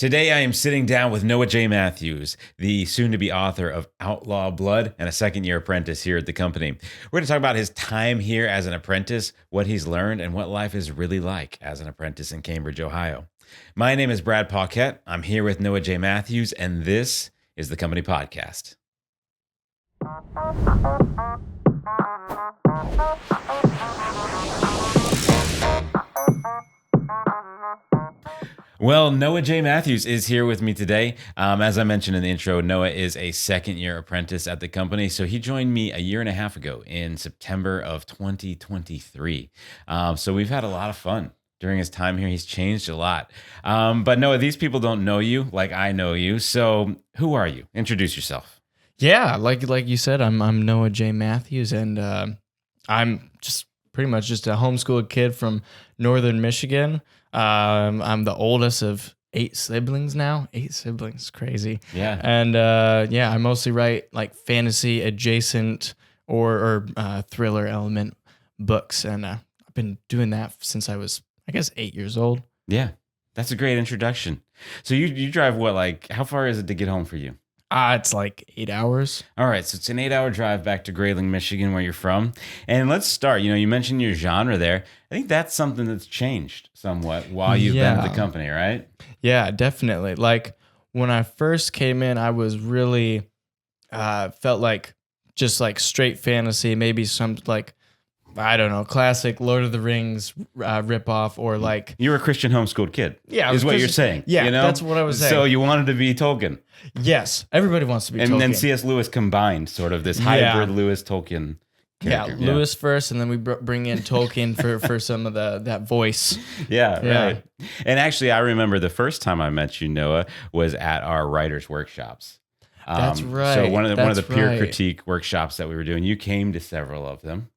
Today, I am sitting down with Noah J. Matthews, the soon-to-be author of Outlaw Blood and a second-year apprentice here at the company. We're going to talk about his time here as an apprentice, what he's learned, and what life is really like as an apprentice in Cambridge, Ohio. My name is Brad Paquette. I'm here with Noah J. Matthews, and this is the Company Podcast. Well, Noah J. Matthews is here with me today. As I mentioned in the intro, Noah is a second-year apprentice at the company. So he joined me a year and a half ago in September of 2023. So we've had a lot of fun during his time here. He's changed a lot. But Noah, these people don't know you like I know you. So who are you? Introduce yourself. Yeah, like you said, I'm Noah J. Matthews, and I'm just pretty much just a homeschooled kid from northern Michigan. I'm the oldest of 8 siblings now. 8 siblings, crazy. Yeah. And I mostly write like fantasy adjacent or thriller element books, and I've been doing that since I was, I guess, 8 years old. Yeah, that's a great introduction. So you drive what, like, how far is it to get home for you? It's like 8 hours. All right, so it's an 8-hour drive back to Grayling, Michigan, where you're from. And let's start. You mentioned your genre there. I think that's something that's changed somewhat while you've been at the company, right? Yeah, definitely. Like when I first came in, I was really felt like just like straight fantasy, maybe some like, I don't know, classic Lord of the Rings ripoff, or like... You were a Christian homeschooled kid, is what you're saying. Yeah, that's what I was saying. So you wanted to be Tolkien. Yes, everybody wants to be Tolkien. And then C.S. Lewis combined sort of this hybrid Lewis-Tolkien character. Yeah, Lewis first, and then we bring in Tolkien for some of that voice. Yeah, right. And actually, I remember the first time I met you, Noah, was at our writers' workshops. That's right. So one of the peer critique workshops that we were doing, you came to several of them.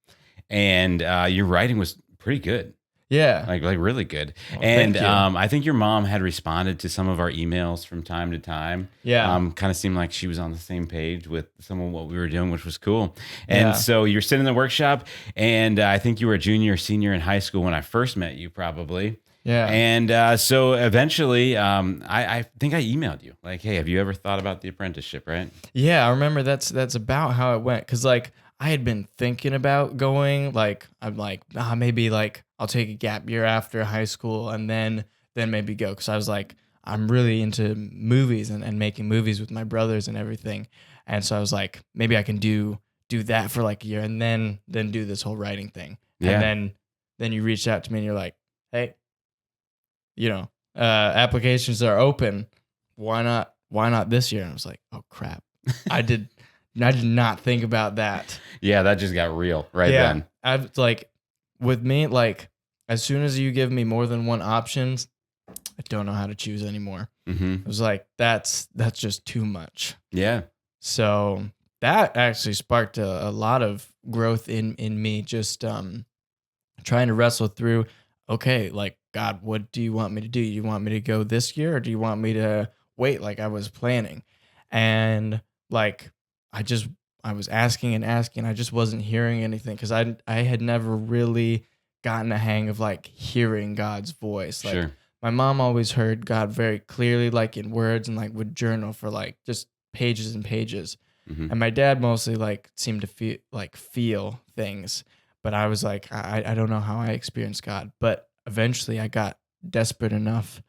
And your writing was pretty good. Yeah. Like really good. Well, and I think your mom had responded to some of our emails from time to time. Yeah. Kind of seemed like she was on the same page with some of what we were doing, which was cool. And so you're sitting in the workshop, and I think you were a junior or senior in high school when I first met you, probably. Yeah. And so eventually, I think I emailed you like, hey, have you ever thought about the apprenticeship, right? Yeah, I remember that's about how it went. Because like, I had been thinking about going, like, I'm like, maybe like I'll take a gap year after high school and then maybe go. Because I was like, I'm really into movies and making movies with my brothers and everything. And so I was like, maybe I can do that for like a year and then do this whole writing thing. Yeah. And then you reached out to me and you're like, hey, applications are open. Why not this year? And I was like, oh crap. I did not think about that. Yeah, that just got real then. I like, with me, like, as soon as you give me more than one options, I don't know how to choose anymore. Mm-hmm. It was like, that's just too much. Yeah. So that actually sparked a lot of growth in me, just trying to wrestle through, okay, like, God, what do you want me to do? You want me to go this year, or do you want me to wait like I was planning? And like, I was asking and asking. I just wasn't hearing anything because I had never really gotten a hang of like hearing God's voice. Like, sure. My mom always heard God very clearly, like in words, and like would journal for like just pages and pages. Mm-hmm. And my dad mostly like seemed to feel things. But I was like, I don't know how I experienced God. But eventually I got desperate enough.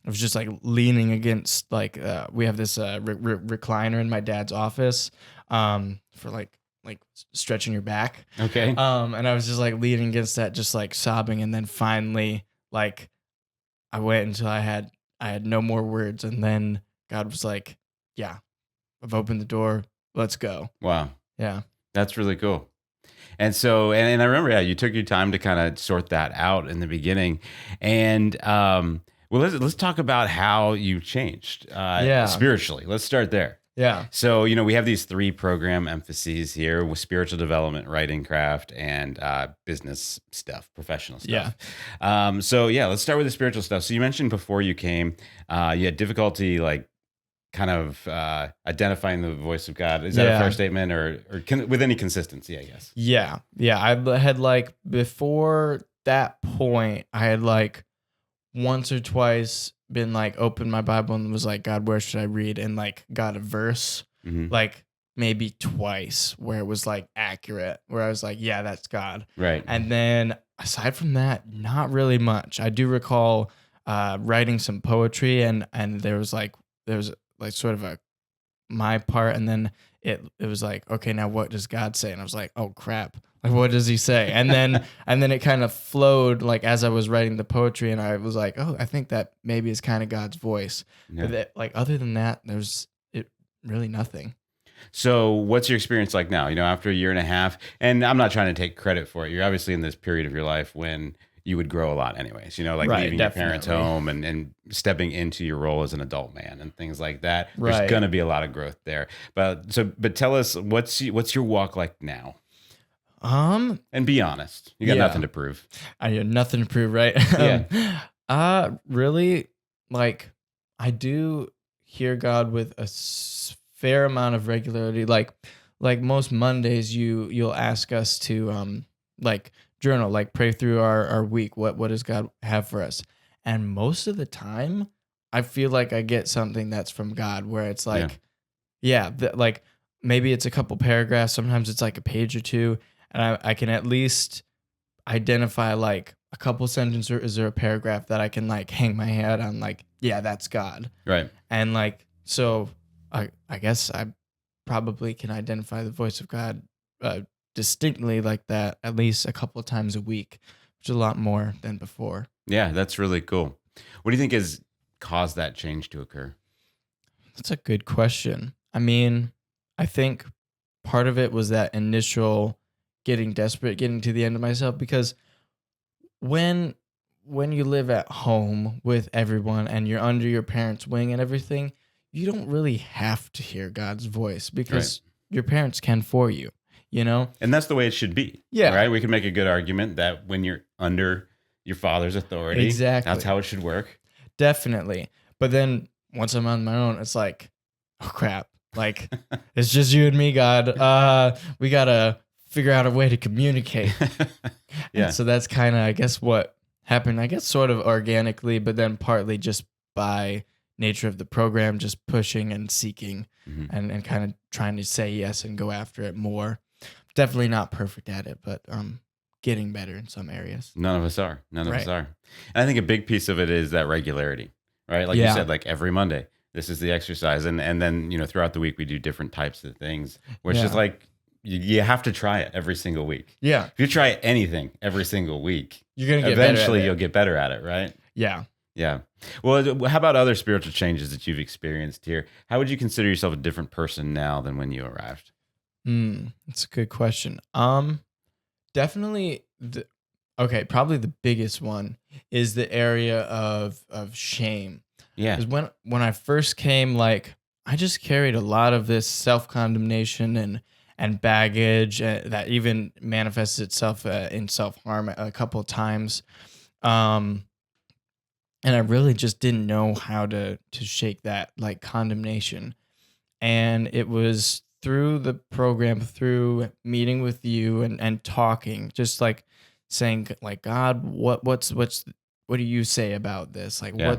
I was just like leaning against like we have this recliner in my dad's office for like stretching your back. Okay. And I was just like leaning against that, just like sobbing, and then finally like I went until I had no more words, and then God was like, "Yeah, I've opened the door. Let's go." Wow. Yeah. That's really cool. And so, and I remember, you took your time to kind of sort that out in the beginning, and well, let's talk about how you changed spiritually. Let's start there. Yeah. So, we have these 3 program emphases here with spiritual development, writing craft, and business stuff, professional stuff. Yeah. Let's start with the spiritual stuff. So you mentioned before you came, you had difficulty like kind of identifying the voice of God. Is that a fair statement, or with any consistency, I guess? Yeah. Yeah. I had like, before that point, I had like once or twice been like opened my Bible and was like, God, where should I read? And like got a verse Hmm. like maybe twice where it was like accurate, where I was like, yeah, that's God. Right. And then aside from that, not really much. I do recall writing some poetry, and there was like sort of a my part, and then it was like, okay, now what does God say? And I was like, oh crap, like what does he say? And then it kind of flowed like as I was writing the poetry, and I was like, oh, I think that maybe is kind of God's voice. Yeah. But that, like other than that, there's it really nothing. So, what's your experience like now? After a year and a half, and I'm not trying to take credit for it. You're obviously in this period of your life when you would grow a lot, anyways. Like Right, leaving your parents' definitely. home and stepping into your role as an adult man and things like that. There's Right. gonna be a lot of growth there. But tell us what's your walk like now, and be honest. You got Yeah. nothing to prove. I had nothing to prove, right? Yeah. Really, like I do hear God with a fair amount of regularity. Like most Mondays, you'll ask us to like journal, like pray through our week. What does God have for us? And most of the time, I feel like I get something that's from God, where it's Yeah. like, yeah, like maybe it's a couple paragraphs. Sometimes it's like a page or two, and I can at least identify like a couple sentences or a paragraph that I can like hang my head on, like, yeah, that's God. Right. And like, so I guess I probably can identify the voice of God distinctly like that at least a couple of times a week, which is a lot more than before. Yeah, that's really cool. What do you think has caused that change to occur? That's a good question. I mean, I think part of it was that initial getting desperate, getting to the end of myself, because when when you live at home with everyone and you're under your parents' wing and everything, you don't really have to hear God's voice Right. because your parents can for you, you know? And that's the way it should be. Yeah. Right. We can make a good argument that when you're under your father's authority, that's Exactly. how it should work. Definitely. But then once I'm on my own, it's like, oh crap. Like it's just you and me, God. We gotta figure out a way to communicate. Yeah. And so that's kind of, I guess, what happened. I guess sort of organically, but then partly just by nature of the program, just pushing and seeking Mhm. and kind of trying to say yes and go after it more. Definitely not perfect at it, but getting better in some areas. None of us are. None of us Right. are. And I think a big piece of it is that regularity, right? Like you Yeah. said, like every Monday, this is the exercise. And then, throughout the week, we do different types of things where it's just Yeah. like you have to try it every single week. Yeah. If you try anything every single week, You're going to get eventually better you'll at it. get better at it, right? Yeah. Yeah. Well, how about other spiritual changes that you've experienced here? How would you consider yourself a different person now than when you arrived? That's a good question. Definitely okay, probably the biggest one is the area of shame. Yeah. Because when I first came, like I just carried a lot of this self condemnation and baggage that even manifests itself in self harm a couple of times, um, and I really just didn't know how to shake that like condemnation. And it was through the program, through meeting with you and talking, just like saying like, God, what do you say about this? Like Yeah.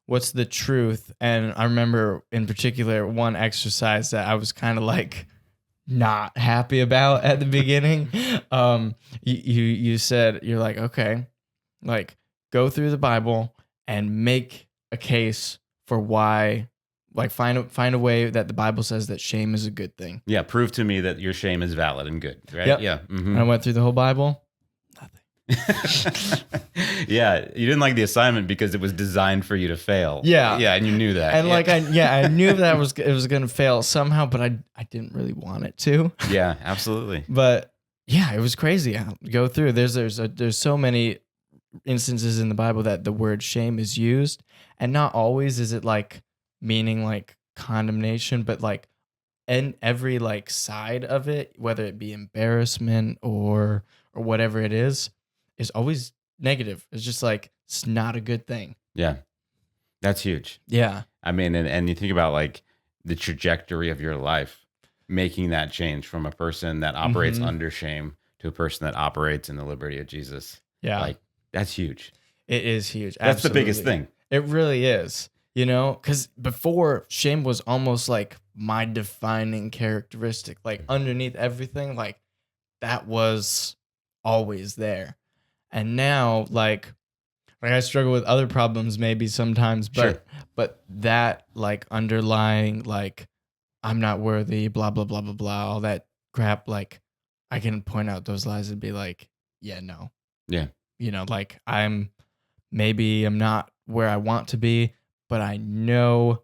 what's the truth? And I remember in particular one exercise that I was kind of like not happy about at the beginning. You said, you're like, okay, like go through the Bible and make a case for why, like find a way that the Bible says that shame is a good thing. Yeah. Prove to me that your shame is valid and good, right? Yep. Yeah. And I went through the whole Bible. Nothing. Yeah, you didn't like the assignment because it was designed for you to fail. Yeah. Yeah, and you knew that. And yeah. like I knew that it was gonna fail somehow, but I didn't really want it to. Yeah, absolutely. But yeah, it was crazy. I'll go through. There's so many instances in the Bible that the word shame is used, and not always is it like meaning like condemnation, but like in every like side of it, whether it be embarrassment or whatever it is always negative. It's just like it's not a good thing. Yeah, that's huge. Yeah. I mean, and you think about like the trajectory of your life, making that change from a person that operates Mhm. under shame to a person that operates in the liberty of Jesus. Yeah. Like, that's huge. It is huge. That's the biggest Absolutely. thing. It really is, you know, because before shame was almost like my defining characteristic, like underneath everything, like that was always there. And now, like I struggle with other problems maybe sometimes, Sure. but that like underlying like I'm not worthy, blah blah blah blah blah, all that crap, like I can point out those lies and be like, yeah, no, Yeah. you know, like I'm not where I want to be, but I know,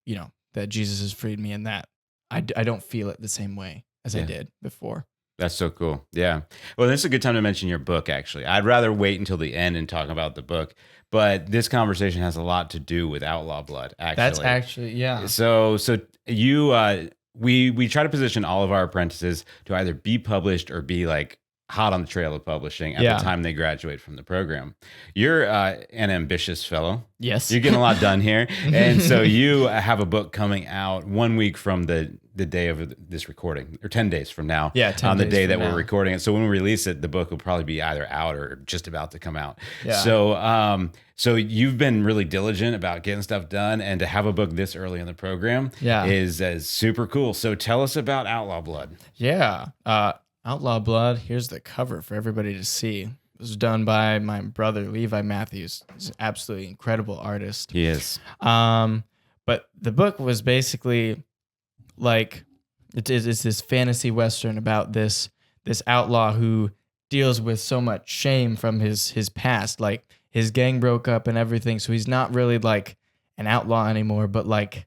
you know, that Jesus has freed me and that I don't feel it the same way as I Yeah. did before. That's so cool. Yeah. Well, this is a good time to mention your book, actually. I'd rather wait until the end and talk about the book, but this conversation has a lot to do with Outlaw Blood, That's actually. actually, yeah. So you, we try to position all of our apprentices to either be published or be like hot on the trail of publishing at the Yeah. time they graduate from the program. You're an ambitious fellow. Yes. You're getting a lot done here. And so you have a book coming out 1 week from the day of this recording, or 10 days from now. Yeah, 10 on the days day from that now. we're recording it. So when we release it, the book will probably be either out or just about to come out. Yeah. So you've been really diligent about getting stuff done, and to have a book this early in the program Yeah. is super cool. So tell us about Outlaw Blood. Yeah. Outlaw Blood. Here's the cover for everybody to see. It was done by my brother Levi Matthews. He's an absolutely incredible artist. He is. But the book was basically like it's this fantasy western about this outlaw who deals with so much shame from his past. Like his gang broke up and everything, so he's not really like an outlaw anymore. But like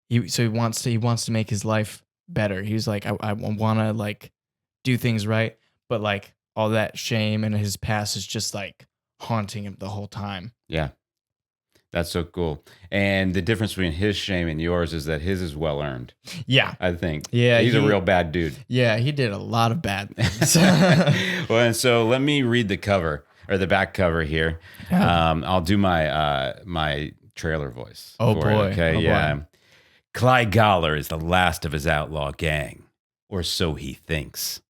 he wants to make his life better. He's like I want to like do things right, but like all that shame and his past is just like haunting him the whole time. Yeah. That's so cool. And the difference between his shame and yours is that his is well earned, Yeah. I think. Yeah, He's a he- real bad dude. Yeah, he did a lot of bad things. Well, and so let me read the cover or the back cover here. Yeah. I'll do my my trailer voice. Oh, for it, boy. okay, Oh, yeah. boy. Cly Goller is the last of his outlaw gang, or so he thinks.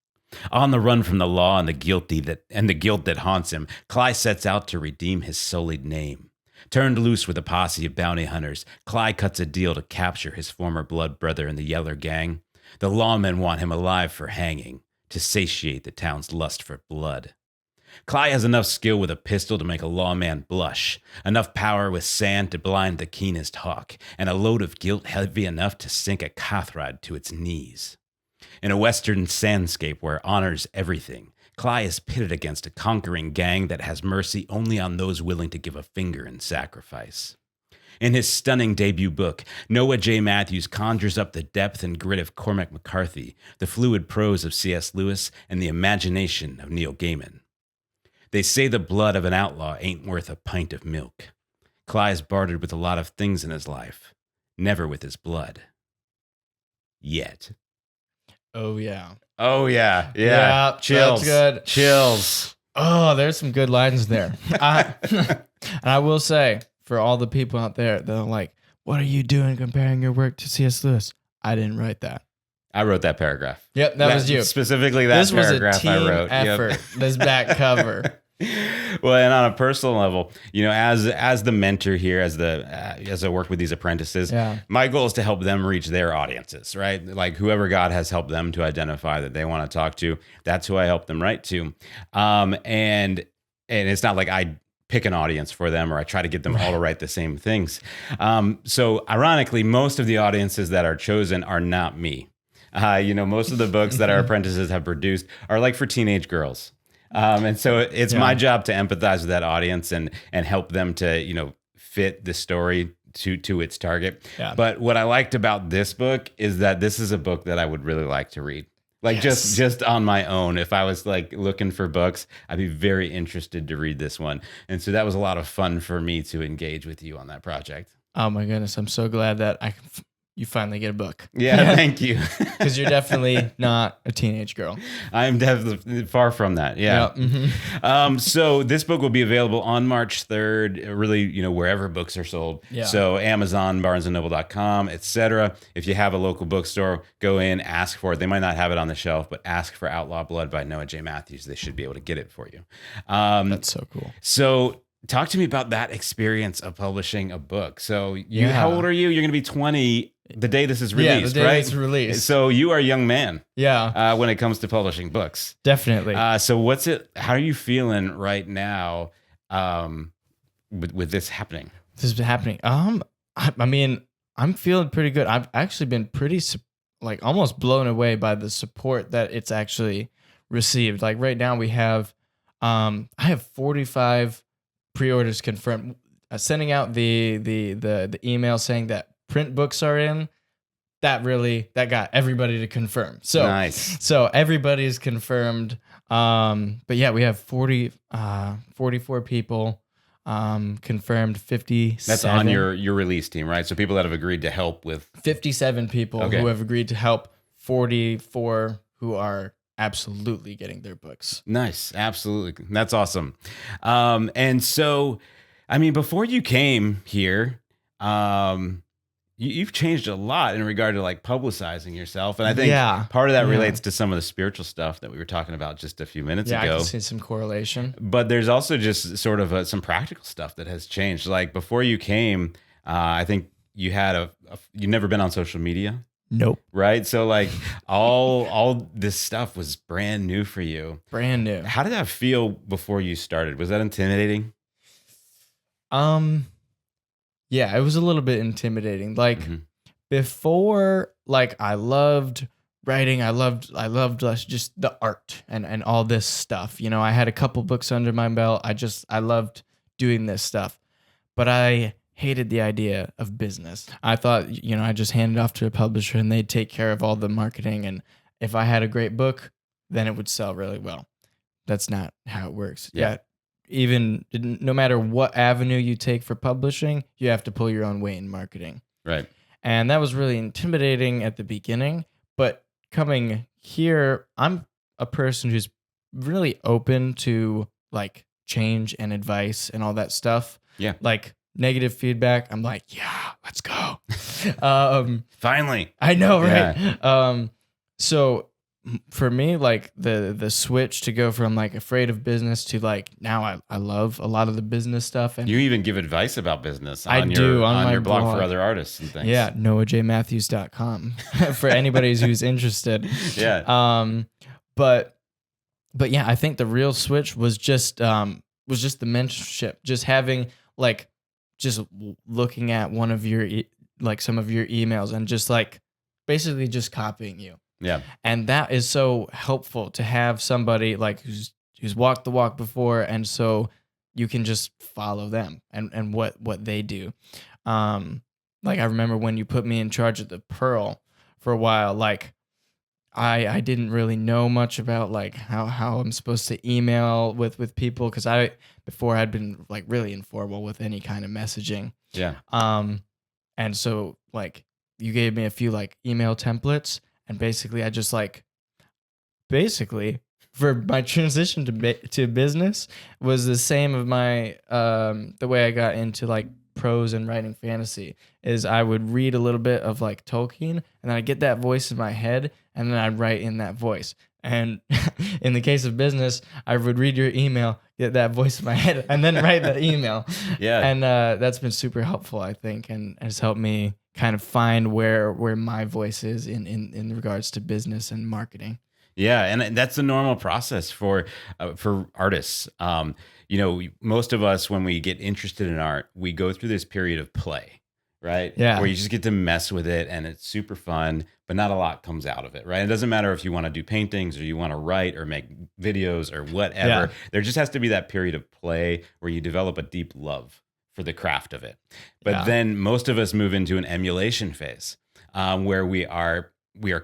On the run from the law and the guilt that haunts him, Cly sets out to redeem his sullied name. Turned loose with a posse of bounty hunters, Cly cuts a deal to capture his former blood brother in the Yeller gang. The lawmen want him alive for hanging, to satiate the town's lust for blood. Cly has enough skill with a pistol to make a lawman blush, enough power with sand to blind the keenest hawk, and a load of guilt heavy enough to sink a Cathrad to its knees. In a western sandscape where honor's everything, Cly is pitted against a conquering gang that has mercy only on those willing to give a finger in sacrifice. In his stunning debut book, Noah J. Matthews conjures up the depth and grit of Cormac McCarthy, the fluid prose of C.S. Lewis, and the imagination of Neil Gaiman. They say the blood of an outlaw ain't worth a pint of milk. Cly's bartered with a lot of things in his life, never with his blood. Yet. Oh yeah. Oh yeah, Yeah, Chills. that's good. Chills. Oh, there's some good lines there. And I will say, for all the people out there that are like, what are you doing comparing your work to C.S. Lewis? I didn't write that. I wrote that paragraph. Yep, that was you. Specifically, that This was a paragraph team I wrote. Yep. effort. This back cover. Well, and on a personal level, you know, as the mentor here, as I work with these apprentices, Yeah. my goal is to help them reach their audiences, right? Like whoever God has helped them to identify that they want to talk to, that's who I help them write to. And it's not like I pick an audience for them or I try to get them all to write the same things. So ironically, most of the audiences that are chosen are not me. You know, most of the books that our apprentices have produced are like for teenage girls. And so it's my job to empathize with that audience and help them to, you know, fit the story to its target. Yeah. But what I liked about this book is that this is a book that I would really like to read. Like Yes. just on my own. If I was like looking for books, I'd be very interested to read this one. And so that was a lot of fun for me to engage with you on that project. Oh my goodness, I'm so glad that you finally get a book. Yeah, thank you. Because you're definitely not a teenage girl. I'm definitely far from that. Yeah. So this book will be available on March 3rd, really, you know, wherever books are sold. Yeah. So Amazon, BarnesandNoble.com, etc. If you have a local bookstore, go in, ask for it. They might not have it on the shelf, but ask for Outlaw Blood by Noah J. Matthews. They should be able to get it for you. That's so cool. So Talk to me about that experience of publishing a book. So how old Yeah. are you? You're going to be 20 the day this is Yeah, the released, day right? it's released. So you are a young man Yeah, when it comes to publishing books. definitely. So how are you feeling right now um, with this happening? This has been happening. I mean, I'm feeling pretty good. I've actually been pretty like almost blown away by the support that it's actually received. Like right now we have I have 45 pre-orders confirmed. Sending out the email saying that print books are in, that got everybody to confirm. Nice. So everybody's confirmed. But yeah, we have 44 people confirmed, 57. That's on your release team, right? So people that have agreed to help with 57 people Okay. who have agreed to help, 44 who are absolutely getting their books. Nice. Absolutely. That's awesome. And so, I mean, before you came here, you've changed a lot in regard to like publicizing yourself. And I think part of that relates to some of the spiritual stuff that we were talking about just a few minutes ago. I can see some correlation. But there's also just sort of some practical stuff that has changed. Like before you came, I think you had you've never been on social media. Nope. Right. So like all this stuff was brand new for you. Brand new. How did that feel before you started? Was that intimidating? Yeah, it was a little bit intimidating. Like before, like I loved writing. I loved just the art and all this stuff. You know, I had a couple books under my belt. I loved doing this stuff, but I hated the idea of business. I thought, you know, I just hand it off to a publisher and they'd take care of all the marketing. And if I had a great book, then it would sell really well. That's not how it works. Yeah. Even no matter what avenue you take for publishing, you have to pull your own weight in marketing. Right. And that was really intimidating at the beginning. But coming here, I'm a person who's really open to like change and advice and all that stuff. Yeah. Like negative feedback, I'm like, yeah, let's go. Finally. I know, right? Yeah. So for me, like the switch to go from like afraid of business to like now I love a lot of the business stuff. And you even give advice about business on your blog for other artists and things. Yeah, noahjmatthews.com for anybody who's interested. Yeah. But yeah, I think the real switch was just the mentorship, just having like just looking at one of your like some of your emails and just like basically just copying you. Yeah. And that is so helpful to have somebody like who's walked the walk before, and so you can just follow them and what they do. Like I remember when you put me in charge of the Pearl for a while, like I didn't really know much about like how I'm supposed to email with people, because before I'd been like really informal with any kind of messaging. Yeah. And so like you gave me a few like email templates, and basically I just like for my transition to business was the same of my the way I got into like prose and writing fantasy is I would read a little bit of like Tolkien, and then I get that voice in my head, and then I'd write in that voice. And in the case of business, I would read your email, get that voice in my head, and then write the email. Yeah. And that's been super helpful, I think, and has helped me kind of find where my voice is in regards to business and marketing. Yeah, and that's the normal process for artists. You know, most of us, when we get interested in art, we go through this period of play, right? Yeah. Where you just get to mess with it, and it's super fun, but not a lot comes out of it, right? It doesn't matter if you want to do paintings or you want to write or make videos or whatever. Yeah. There just has to be that period of play where you develop a deep love for the craft of it. But then most of us move into an emulation phase where we are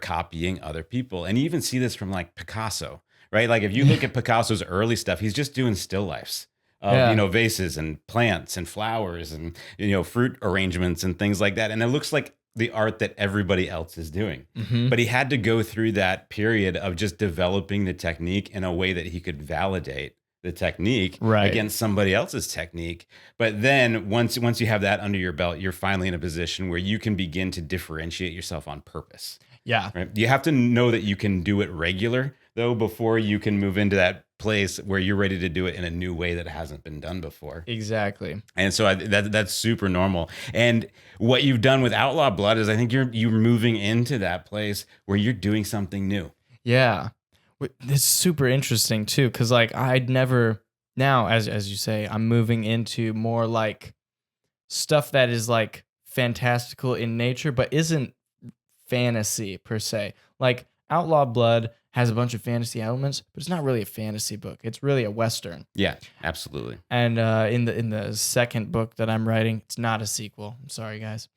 copying other people. And you even see this from like Picasso, right? Like if you look at Picasso's early stuff, he's just doing still lifes of, you know, vases and plants and flowers and, you know, fruit arrangements and things like that. And it looks like the art that everybody else is doing. Mm-hmm. But he had to go through that period of just developing the technique in a way that he could validate the technique against somebody else's technique. But then once you have that under your belt, you're finally in a position where you can begin to differentiate yourself on purpose. Yeah. Right? You have to know that you can do it regular though before you can move into that place where you're ready to do it in a new way that hasn't been done before. Exactly. And so that's super normal. And what you've done with Outlaw Blood is I think you're moving into that place where you're doing something new. Yeah. It's super interesting too, because like I'd never now, as you say, I'm moving into more like stuff that is like fantastical in nature, but isn't fantasy per se. Like Outlaw Blood has a bunch of fantasy elements, but it's not really a fantasy book. It's really a Western. Yeah, absolutely. And in the second book that I'm writing, it's not a sequel. I'm sorry, guys.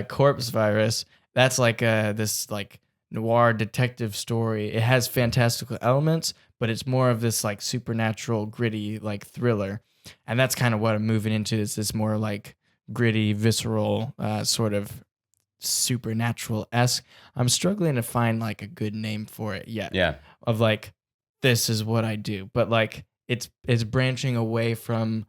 Corpse Virus. That's like this like noir detective story. It has fantastical elements, but it's more of this like supernatural, gritty like thriller. And that's kind of what I'm moving into. Is this more like gritty, visceral, sort of supernatural-esque. I'm struggling to find like a good name for it yet. Yeah. Of like, this is what I do, but like it's branching away from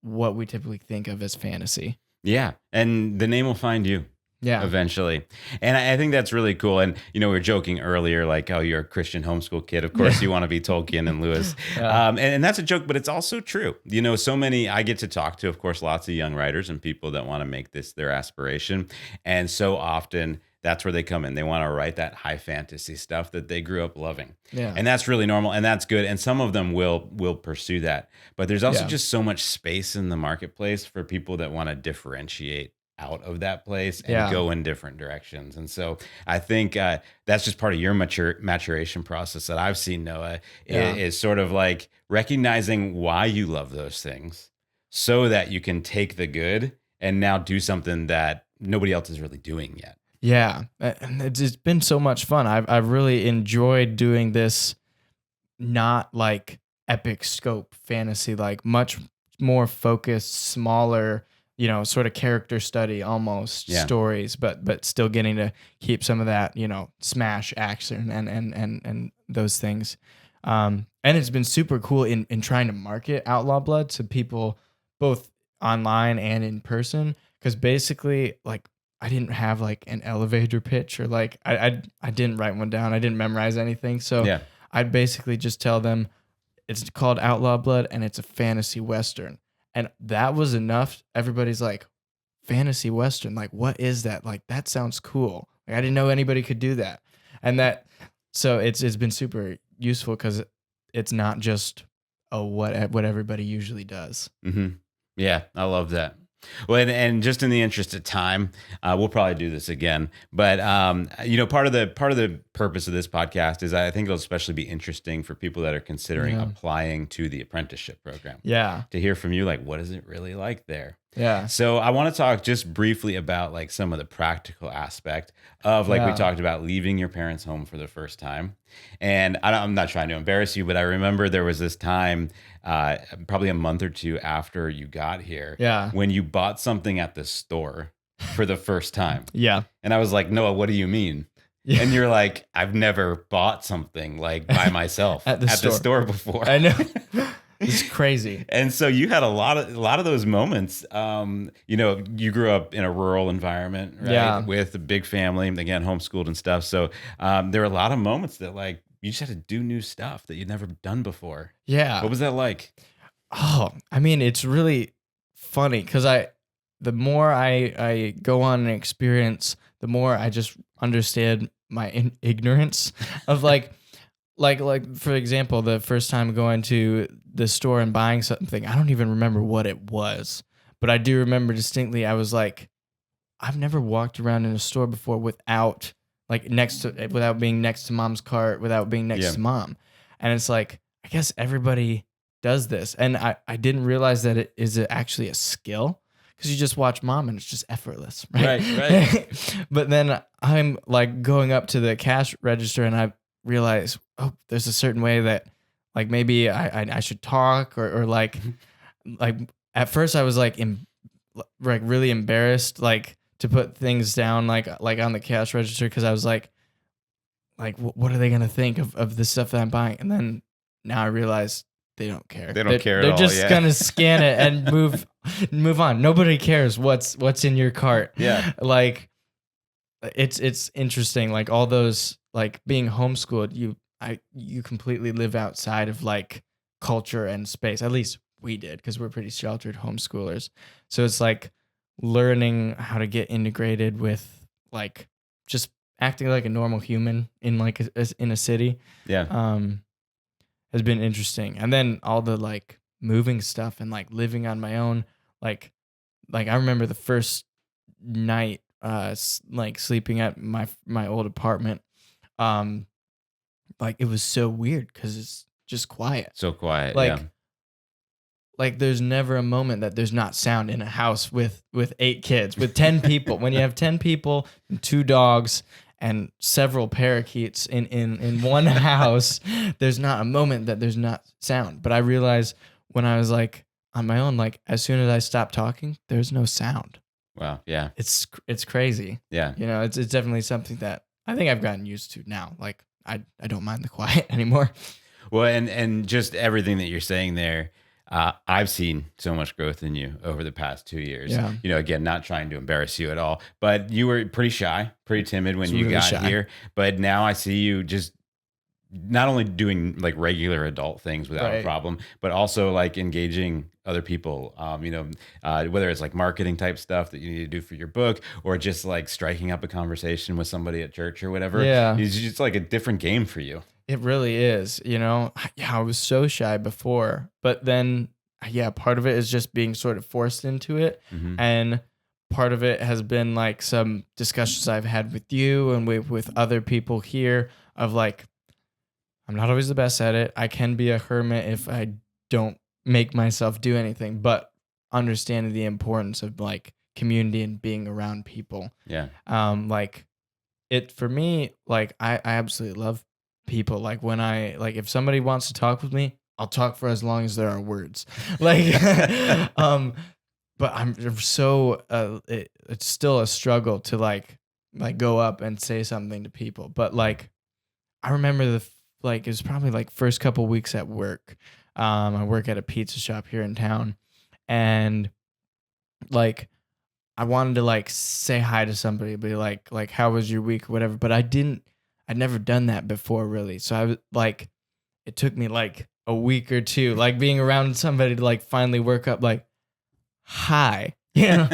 what we typically think of as fantasy. Yeah, and the name will find you. Yeah. Eventually. And I think that's really cool. And, you know, we were joking earlier, like, oh, you're a Christian homeschool kid. Of course, you want to be Tolkien and Lewis. Yeah. And that's a joke, but it's also true. You know, so many, I get to talk to, of course, lots of young writers and people that want to make this their aspiration. And so often that's where they come in. They want to write that high fantasy stuff that they grew up loving. Yeah. And that's really normal. And that's good. And some of them will pursue that. But there's also Yeah. just so much space in the marketplace for people that want to differentiate out of that place and go in different directions. And so I think that's just part of your maturation process that I've seen, Noah, is sort of like recognizing why you love those things so that you can take the good and now do something that nobody else is really doing yet. Yeah. And it's been so much fun. I've really enjoyed doing this, not like epic scope fantasy, like much more focused, smaller, you know, sort of character study almost stories, but still getting to keep some of that, you know, smash action and those things. And it's been super cool in trying to market Outlaw Blood to people both online and in person. Cause basically like I didn't have like an elevator pitch or like I didn't write one down. I didn't memorize anything. So I'd basically just tell them it's called Outlaw Blood and it's a fantasy Western. And that was enough. Everybody's like, fantasy Western, like, what is that? Like, that sounds cool. Like, I didn't know anybody could do that. And so it's been super useful because it's not just what everybody usually does. Mm-hmm. Yeah, I love that. Well, and just in the interest of time, we'll probably do this again. But you know, part of the purpose of this podcast is I think it'll especially be interesting for people that are considering applying to the apprenticeship program. Yeah, to hear from you, like, what is it really like there? Yeah. So I want to talk just briefly about like some of the practical aspect of like we talked about leaving your parents' home for the first time. And I'm not trying to embarrass you, but I remember there was this time, probably a month or two after you got here, when you bought something at the store for the first time. Yeah. And I was like, Noah, what do you mean? Yeah. And you're like, I've never bought something like by myself at the store before. I know. It's crazy. And so you had a lot of those moments. You know, you grew up in a rural environment, right? Yeah. With a big family, again, homeschooled and stuff. So there were a lot of moments that like you just had to do new stuff that you'd never done before. Yeah. What was that like? Oh, I mean, it's really funny because the more I go on and experience, the more I just understand my ignorance of like for example, the first time going to the store and buying something, I don't even remember what it was, but I do remember distinctly. I was like, I've never walked around in a store before without being next to mom's cart, without being next to mom. And it's like, I guess everybody does this. And I didn't realize that it is actually a skill because you just watch mom and it's just effortless. Right. But then I'm like going up to the cash register and I realize, oh, there's a certain way that like maybe I should talk or like at first I was like really embarrassed like to put things down like on the cash register because I was like what are they gonna think of the stuff that I'm buying? And then now I realize they don't care. They care at all. They're just gonna scan it and move on. Nobody cares what's in your cart. Yeah, like it's interesting. Like all those like being homeschooled, you completely live outside of like culture and space. At least we did, because we're pretty sheltered homeschoolers. So it's like learning how to get integrated with like just acting like a normal human in like in a city. Yeah. Um, has been interesting. And then all the like moving stuff and like living on my own, like I remember the first night like sleeping at my old apartment. Um like it was so weird cuz it's just quiet. So quiet. Yeah. Like there's never a moment that there's not sound in a house with 8 kids, with 10 people. When you have 10 people and 2 dogs and several parakeets in one house, there's not a moment that there's not sound. But I realized when I was like on my own, like as soon as I stopped talking, there's no sound. Wow. Yeah. It's crazy. Yeah. You know, it's definitely something that I think I've gotten used to now. Like I don't mind the quiet anymore. Well, and just everything that you're saying there, I've seen so much growth in you over the past 2 years. Yeah. You know, again, not trying to embarrass you at all, but you were pretty shy, pretty timid when It's you really got shy. here. But now I see you just not only doing like regular adult things without a Right. problem, but also like engaging other people. Whether it's like marketing type stuff that you need to do for your book, or just like striking up a conversation with somebody at church or whatever. Yeah. It's just like a different game for you. It really is, you know. Yeah, I was so shy before, but then yeah, part of it is just being sort of forced into it, Hmm. and part of it has been like some discussions I've had with you and with other people here of like I'm not always the best at it. I can be a hermit if I don't make myself do anything, but understanding the importance of like community and being around people. Yeah. Like it for me, like I absolutely love people. Like when I like if somebody wants to talk with me, I'll talk for as long as there are words. Like but I'm so it's still a struggle to like go up and say something to people. But like I remember like it was probably like first couple weeks at work. I work at a pizza shop here in town, and like I wanted to like say hi to somebody, be like how was your week or whatever, but I'd never done that before really. So I was like it took me like a week or two like being around somebody to like finally work up like hi. You know?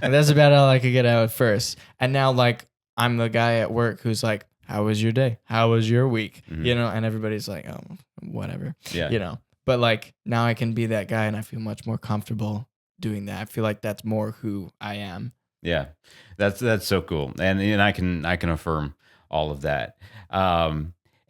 And that's about all I could get out at first. And now like I'm the guy at work who's like, how was your day? How was your week? Mhm. You know, and everybody's like, oh, whatever. Yeah. You know. But like now I can be that guy and I feel much more comfortable doing that. I feel like that's more who I am. Yeah, that's so cool, and I can affirm all of that.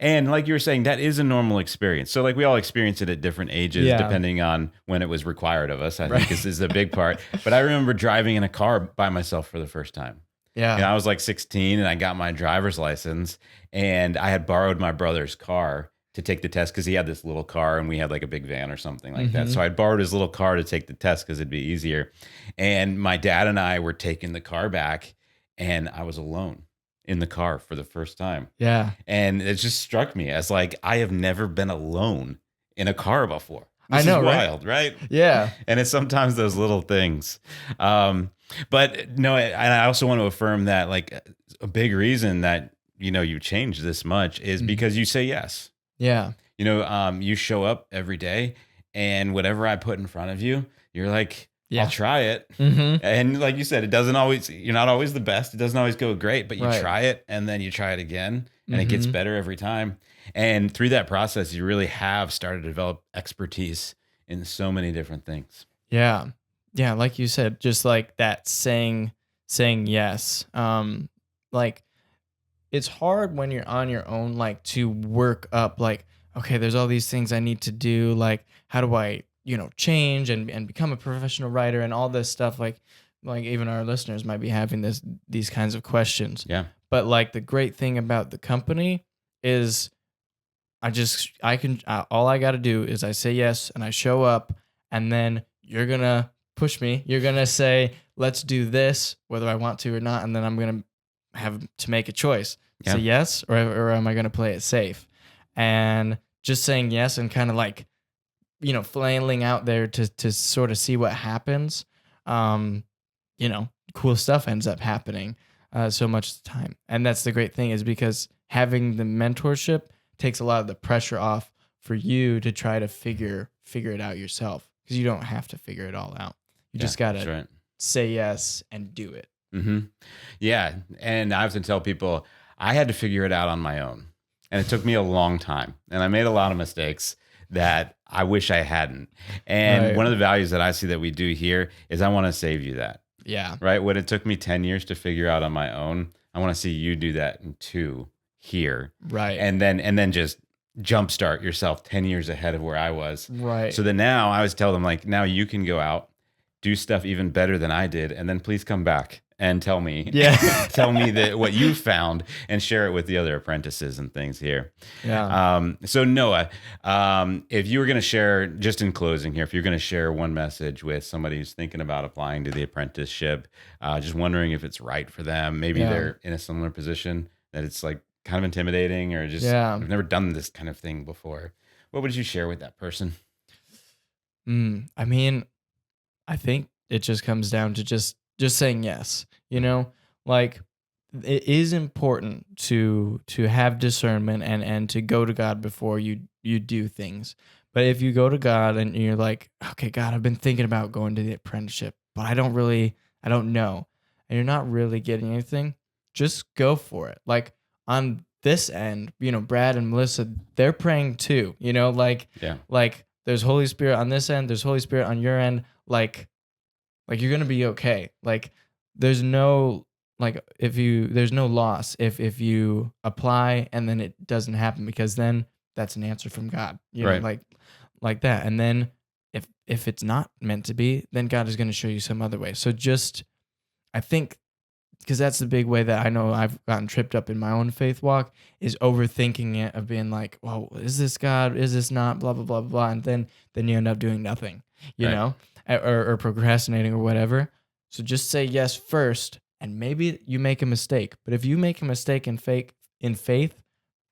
And like you were saying, that is a normal experience. So like we all experience it at different ages, Yeah. depending on when it was required of us. I Right. think is the big part. But I remember driving in a car by myself for the first time. Yeah. You know, I was like 16 and I got my driver's license, and I had borrowed my brother's car to take the test because he had this little car and we had like a big van or something like that. Mhm. So I borrowed his little car to take the test because it'd be easier. And my dad and I were taking the car back, and I was alone in the car for the first time. Yeah. And it just struck me as like, I have never been alone in a car before. I This know, is right? wild, right? Yeah. And it's sometimes those little things. But no, and I also want to affirm that like a big reason that, you know, you changed this much is Mhm. because you say yes. Yeah. You know, you show up every day, and whatever I put in front of you, you're like, Yeah. I'll try it. Mm-hmm. And like you said, it doesn't always, you're not always the best. It doesn't always go great, but you Right. try it, and then you try it again, and it gets Mhm. better every time. And through that process, you really have started to develop expertise in so many different things. Yeah. Yeah, like you said, just like that saying yes. Like it's hard when you're on your own like to work up like okay, there's all these things I need to do, like how do I, you know, change and become a professional writer and all this stuff like even our listeners might be having these kinds of questions. Yeah. But like the great thing about the company is I can all I got to do is I say yes and I show up, and then you're going to push me. You're going to say, "Let's do this," whether I want to or not, and then I'm going to have to make a choice. Yeah. Say yes, or am I going to play it safe? And just saying yes and kind of like, you know, flailing out there to sort of see what happens. You know, cool stuff ends up happening so much of the time. And that's the great thing is because having the mentorship takes a lot of the pressure off for you to try to figure it out yourself, because you don't have to figure it all out. You Yeah, just that's gotta right. say yes and do it. Hmm. Yeah. And I often tell people I had to figure it out on my own. And it took me a long time. And I made a lot of mistakes that I wish I hadn't. And Right. one of the values that I see that we do here is I want to save you that, Yeah. right? What it took me 10 years to figure out on my own, I want to see you do that in 2 here. Right. And then just jumpstart yourself 10 years ahead of where I was. Right. So that now I always tell them, like, now you can go out, do stuff even better than I did, and then please come back and tell me, Yeah. tell me that what you found and share it with the other apprentices and things here. Yeah. So Noah, if you were going to share, just in closing here, if you're going to share one message with somebody who's thinking about applying to the apprenticeship, just wondering if it's right for them, maybe Yeah. they're in a similar position that it's like kind of intimidating, or just Yeah. I've never done this kind of thing before, what would you share with that person? I mean, I think it just comes down to just saying yes. You know, like, it is important to have discernment and to go to God before you do things. But if you go to God and you're like, okay, God, I've been thinking about going to the apprenticeship, but I don't know, and you're not really getting anything, just go for it. Like, on this end, Brad and Melissa, they're praying too. Yeah. Like, there's Holy Spirit on this end, there's Holy Spirit on your end. Like you're gonna be okay. Like, there's no there's no loss if you apply and then it doesn't happen, because then that's an answer from God. Right. Like that. And then if it's not meant to be, then God is gonna show you some other way. So just, I think, because that's the big way that I know I've gotten tripped up in my own faith walk, is overthinking it, of being like, well, is this God? Is this not? Blah blah blah blah, and then you end up doing nothing, Right. or procrastinating or whatever. So just say yes first, and maybe you make a mistake. But if you make a mistake in faith,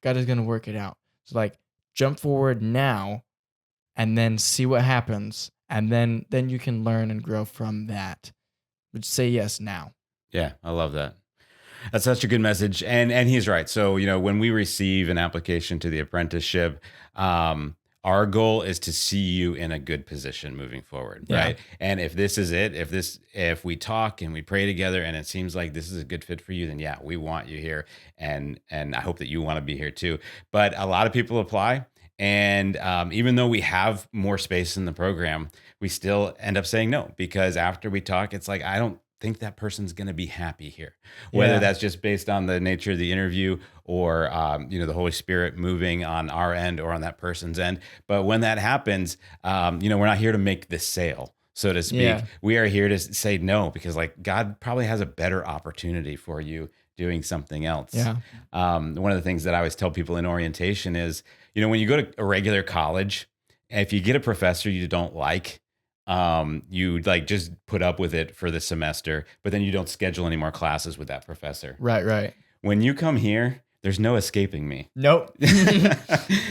God is gonna work it out. So, like, jump forward now, and then see what happens, and then you can learn and grow from that. But say yes now. Yeah, I love that. That's such a good message, and he's right. So when we receive an application to the apprenticeship, our goal is to see you in a good position moving forward, Yeah. right? And if this is it, if we talk and we pray together, and it seems like this is a good fit for you, then yeah, we want you here, and I hope that you want to be here too. But a lot of people apply. And even though we have more space in the program, we still end up saying no, because after we talk, it's like, I don't think that person's going to be happy here, whether Yeah. that's just based on the nature of the interview, or the Holy Spirit moving on our end or on that person's end. But when that happens, we're not here to make this sale, so to speak. Yeah. We are here to say no, because like God probably has a better opportunity for you doing something else. Yeah. One of the things that I always tell people in orientation is, when you go to a regular college, if you get a professor you don't like, you like just put up with it for the semester, but then you don't schedule any more classes with that professor. Right. When you come here, there's no escaping me. Nope.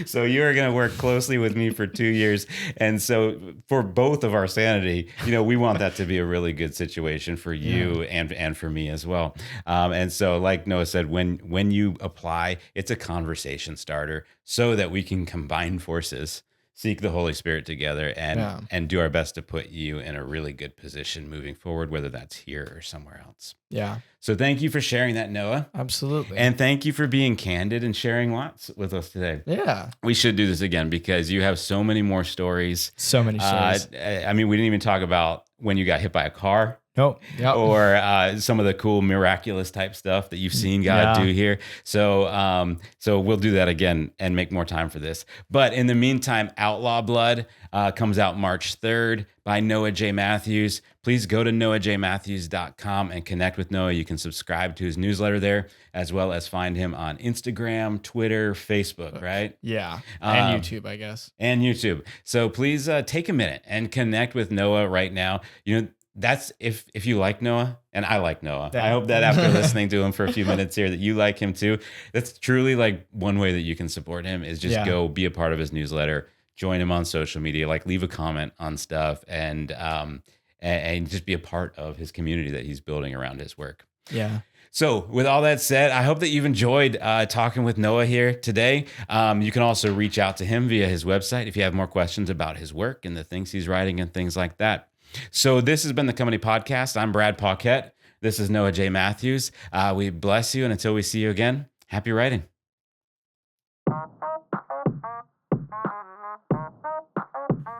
So you're going to work closely with me for 2 years. And so for both of our sanity, we want that to be a really good situation for you and for me as well. And so, like Noah said, when you apply, it's a conversation starter so that we can combine forces, seek the Holy Spirit together, and do our best to put you in a really good position moving forward, whether that's here or somewhere else. Yeah. So thank you for sharing that, Noah. Absolutely. And thank you for being candid and sharing lots with us today. Yeah. We should do this again, because you have so many more stories. So many stories. I mean, we didn't even talk about when you got hit by a car. Nope. Yep. Or some of the cool miraculous type stuff that you've seen God do here. So we'll do that again and make more time for this. But in the meantime, Outlaw Blood comes out March 3rd by Noah J. Matthews. Please go to noahjmatthews.com and connect with Noah. You can subscribe to his newsletter there, as well as find him on Instagram, Twitter, Facebook, right? Yeah. And YouTube, I guess. And YouTube. So please take a minute and connect with Noah right now. That's if you like Noah, and I like Noah. I hope that after listening to him for a few minutes here, that you like him too. That's truly like one way that you can support him, is just go be a part of his newsletter, join him on social media, like leave a comment on stuff, and just be a part of his community that he's building around his work. Yeah. So with all that said, I hope that you've enjoyed talking with Noah here today. You can also reach out to him via his website if you have more questions about his work and the things he's writing and things like that. So this has been the Company Podcast. I'm Brad Paquette. This is Noah J. Matthews. We bless you, and until we see you again, happy writing.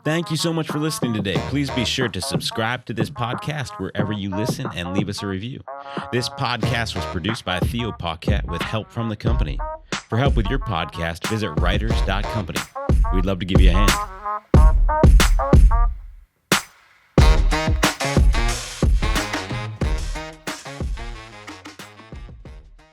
Thank you so much for listening today. Please be sure to subscribe to this podcast wherever you listen and leave us a review. This podcast was produced by Theo Paquette with help from the company. For help with your podcast, visit writers.company. We'd love to give you a hand.